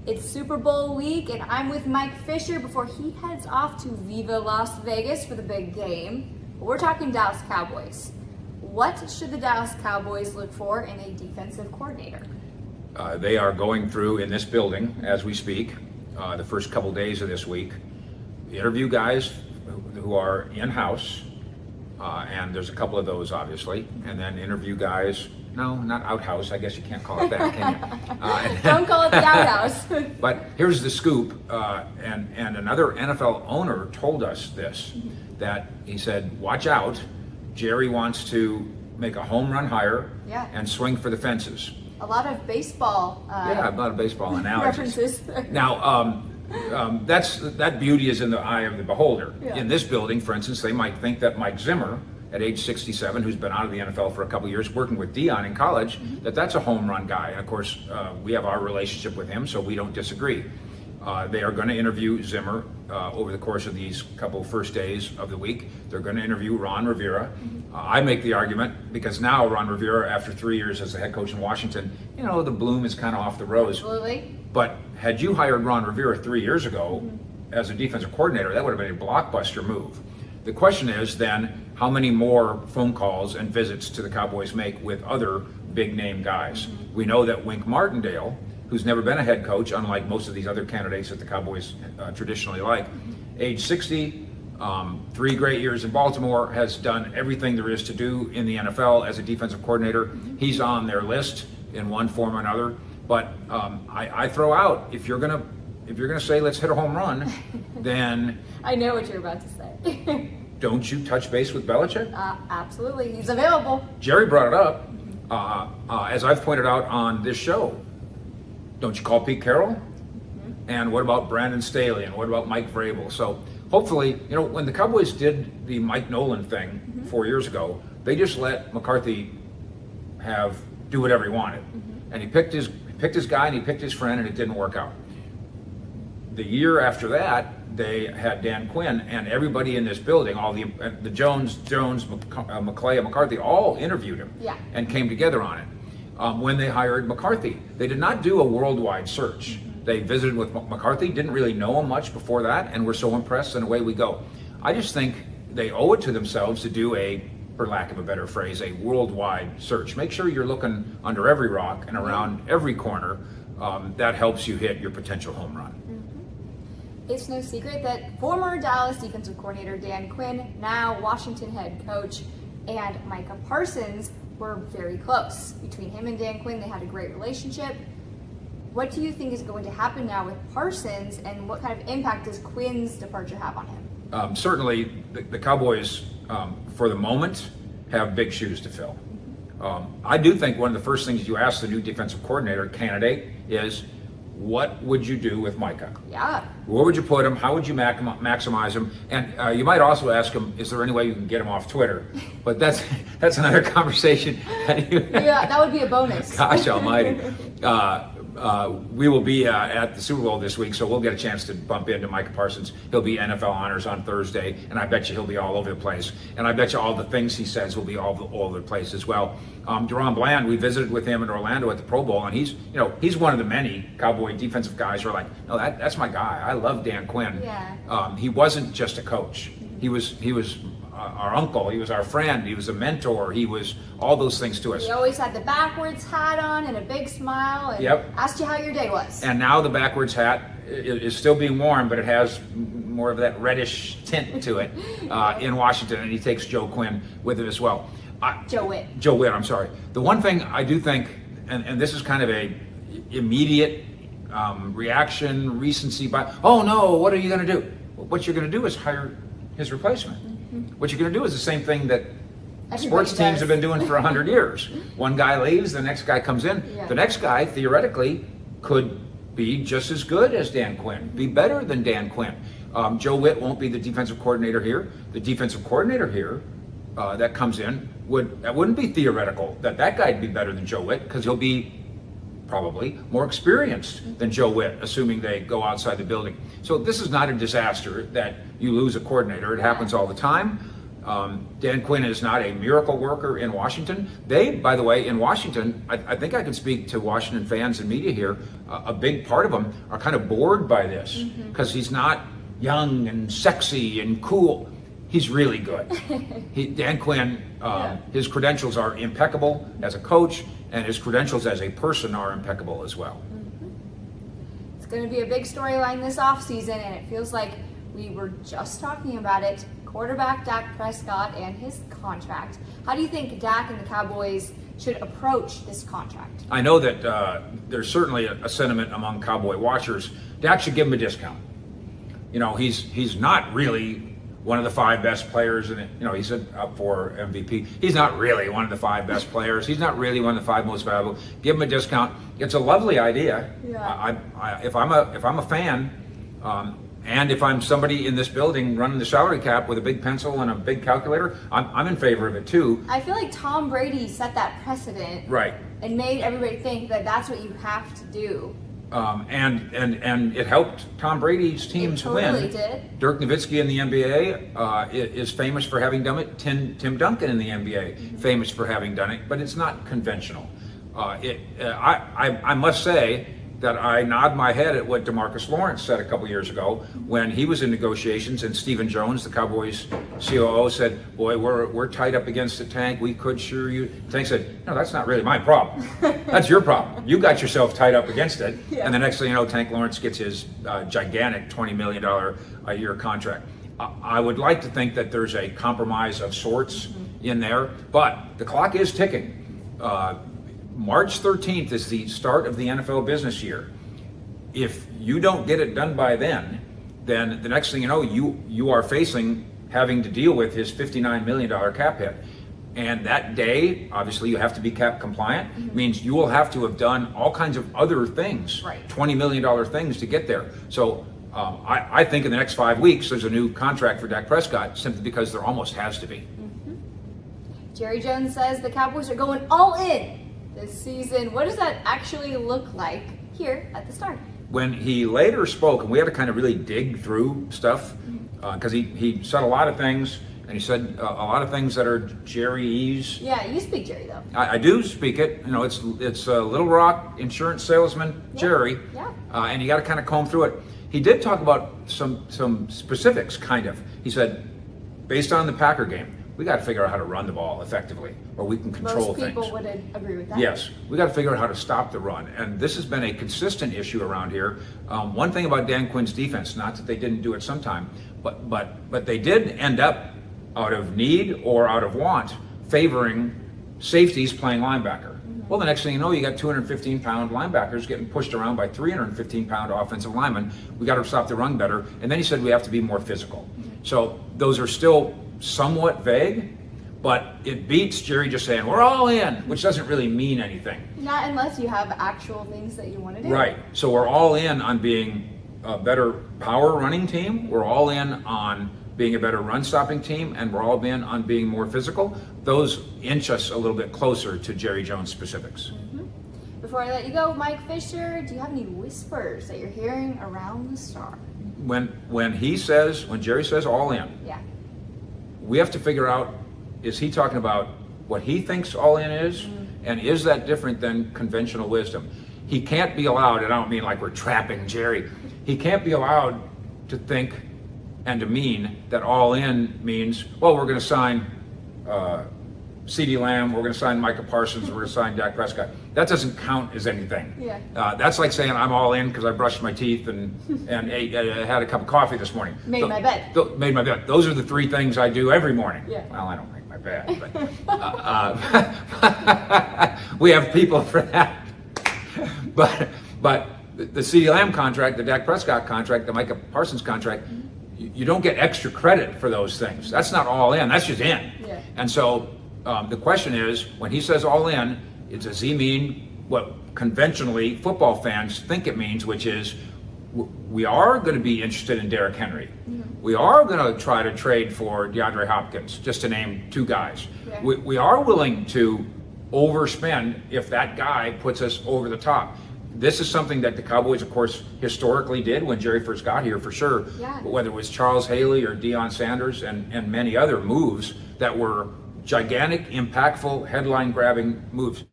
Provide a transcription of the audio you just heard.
It's Super Bowl week, and I'm with Mike Fisher before he heads off to Viva Las Vegas for the big game. We're talking Dallas Cowboys. What should the Dallas Cowboys look for in a defensive coordinator? They are going through in this building as we speak, the first couple days of this week, interview guys who are in-house, and there's a couple of those obviously, and then interview guys, no, not outhouse, I guess you can't call it that, can you? Don't call it the outhouse. But here's the scoop, and another NFL owner told us this, that he said, watch out, Jerry wants to make a home run hire and swing for the fences. A lot of baseball a lot of baseball analogies. references. Now, that beauty is in the eye of the beholder. Yeah. In this building, for instance, they might think that Mike Zimmer, at age 67, who's been out of the NFL for a couple of years, working with Dion in college, that's a home run guy. And of course, we have our relationship with him, so we don't disagree. They are going to interview Zimmer over the course of these couple first days of the week. They're going to interview Ron Rivera. I make the argument, because now Ron Rivera, after 3 years as the head coach in Washington, the bloom is kind of off the rose. Absolutely. But had you hired Ron Rivera 3 years ago as a defensive coordinator, that would have been a blockbuster move. The question is then, how many more phone calls and visits do the Cowboys make with other big name guys? We know that Wink Martindale, who's never been a head coach, unlike most of these other candidates that the Cowboys traditionally like, age 60, 3 great years in Baltimore, has done everything there is to do in the NFL as a defensive coordinator. He's on their list in one form or another. But I throw out, if you're gonna say let's hit a home run, then I know what you're about to say. don't you touch base with Belichick? Absolutely, he's available. Jerry brought it up, as I've pointed out on this show. Don't you call Pete Carroll? And what about Brandon Staley? And what about Mike Vrabel? So hopefully, when the Cowboys did the Mike Nolan thing 4 years ago, they just let McCarthy do whatever he wanted. And he picked his guy and he picked his friend, and it didn't work out. The year after that, they had Dan Quinn, and everybody in this building, all the Jones, McClay, and McCarthy, all interviewed him and came together on it. When they hired McCarthy, they did not do a worldwide search. They visited with McCarthy, didn't really know him much before that, and were so impressed, and away we go. I just think they owe it to themselves to do for lack of a better phrase, a worldwide search. Make sure you're looking under every rock and around every corner. That helps you hit your potential home run. It's no secret that former Dallas defensive coordinator Dan Quinn, now Washington head coach, and Micah Parsons were very close. Between him and Dan Quinn, they had a great relationship. What do you think is going to happen now with Parsons, and what kind of impact does Quinn's departure have on him? Certainly, the Cowboys, for the moment, have big shoes to fill. I do think one of the first things you ask the new defensive coordinator candidate is, what would you do with Micah? Yeah. Where would you put him? How would you maximize him? And you might also ask him, is there any way you can get him off Twitter? But that's another conversation. Yeah, that would be a bonus. Gosh almighty. We will be at the Super Bowl this week, so we'll get a chance to bump into Micah Parsons. He'll be NFL Honors on Thursday, and I bet you he'll be all over the place. And I bet you all the things he says will be all over the place as well. Deron Bland, we visited with him in Orlando at the Pro Bowl, and he's one of the many Cowboy defensive guys who are like, no, that's my guy. I love Dan Quinn. Yeah. He wasn't just a coach. He was our uncle, he was our friend, he was a mentor, he was all those things to us. He always had the backwards hat on and a big smile and asked you how your day was. And now the backwards hat is still being worn, but it has more of that reddish tint to it in Washington, and he takes Joe Quinn with it as well. Joe Witt, I'm sorry. The one thing I do think, and this is kind of a immediate reaction, recency bias, oh no, what are you going to do? What you're going to do is hire his replacement. What you're going to do is the same thing that sports teams have been doing for 100 years. One guy leaves, the next guy comes in. The next guy, theoretically, could be just as good as Dan Quinn, be better than Dan Quinn. Joe Witt won't be the defensive coordinator here. The defensive coordinator here that comes in, wouldn't be theoretical that guy'd be better than Joe Witt, because he'll be probably more experienced than Joe Witt, assuming they go outside the building. So this is not a disaster that you lose a coordinator. It happens all the time. Dan Quinn is not a miracle worker in Washington. They, by the way, in Washington, I think I can speak to Washington fans and media here. A big part of them are kind of bored by this because he's not young and sexy and cool. He's really good. Dan Quinn, his credentials are impeccable as a coach, and his credentials as a person are impeccable as well. It's going to be a big storyline this offseason, and it feels like we were just talking about it. Quarterback Dak Prescott and his contract. How do you think Dak and the Cowboys should approach this contract? I know that there's certainly a sentiment among Cowboy watchers. Dak should give him a discount. You know, he's not really one of the 5 best players in it. You know, he's up for MVP. He's not really one of the 5 best players. He's not really one of the 5 most valuable. Give him a discount. It's a lovely idea. Yeah. If I'm a fan, and if I'm somebody in this building running the salary cap with a big pencil and a big calculator, I'm in favor of it too. I feel like Tom Brady set that precedent, right, and made everybody think that that's what you have to do. And it helped Tom Brady's teams totally win. Did. Dirk Nowitzki in the NBA is famous for having done it. Tim Duncan in the NBA, famous for having done it, but it's not conventional. I must say that I nod my head at what DeMarcus Lawrence said a couple years ago when he was in negotiations, and Stephen Jones, the Cowboys COO, said, "Boy, we're tied up against the tank. We could sure you." Tank said, "No, that's not really my problem. That's your problem. You got yourself tied up against it." Yeah. And the next thing you know, Tank Lawrence gets his gigantic $20 million a year contract. I would like to think that there's a compromise of sorts in there, but the clock is ticking. March 13th is the start of the NFL business year. If you don't get it done by then the next thing you know, you are facing having to deal with his $59 million cap hit. And that day, obviously you have to be cap compliant, means you will have to have done all kinds of other things, right. $20 million things to get there. So I think in the next 5 weeks, there's a new contract for Dak Prescott, simply because there almost has to be. Jerry Jones says the Cowboys are going all in this season. What does that actually look like here at the start? When he later spoke, and we had to kind of really dig through stuff, because he said a lot of things, and he said a lot of things that are Jerryese. Yeah, you speak Jerry though. I do speak it. You know, it's Little Rock insurance salesman Jerry. Yeah. And you got to kind of comb through it. He did talk about some specifics, kind of. He said, based on the Packer game, we got to figure out how to run the ball effectively, or we can control things. Most people would agree with that. Yes, we got to figure out how to stop the run, and this has been a consistent issue around here. One thing about Dan Quinn's defense, not that they didn't do it sometime, but they did end up, out of need or out of want, favoring safeties playing linebacker. Well, the next thing you know, you got 215-pound linebackers getting pushed around by 315-pound offensive linemen. We got to stop the run better, and then he said we have to be more physical. So those are still somewhat vague, but it beats Jerry just saying we're all in, which doesn't really mean anything. Not unless you have actual things that you want to do. Right. So we're all in on being a better power running team. We're all in on being a better run stopping team, and we're all in on being more physical. Those inch us a little bit closer to Jerry Jones specifics. Before I let you go, Mike Fisher, do you have any whispers that you're hearing around the star? When Jerry says all in, yeah, we have to figure out, is he talking about what he thinks all in is? And is that different than conventional wisdom? He can't be allowed, and I don't mean like we're trapping Jerry, he can't be allowed to think and to mean that all in means, well, we're going to sign CeeDee Lamb, we're going to sign Micah Parsons, we're going to sign Dak Prescott. That doesn't count as anything. Yeah. That's like saying I'm all in because I brushed my teeth and had a cup of coffee this morning. Made my bed. Made my bed. Those are the 3 things I do every morning. Yeah. Well, I don't make my bed, but we have people for that. But the CeeDee Lamb contract, the Dak Prescott contract, the Micah Parsons contract, you don't get extra credit for those things. That's not all in. That's just in. Yeah. And so the question is, when he says all in, does he mean what conventionally football fans think it means, which is we are going to be interested in Derrick Henry. We are going to try to trade for DeAndre Hopkins, just to name 2 guys. Yeah. We are willing to overspend if that guy puts us over the top. this is something that the Cowboys, of course, historically did when Jerry first got here, for sure. Yeah. But whether it was Charles Haley or Deion Sanders and many other moves that were gigantic, impactful, headline-grabbing moves.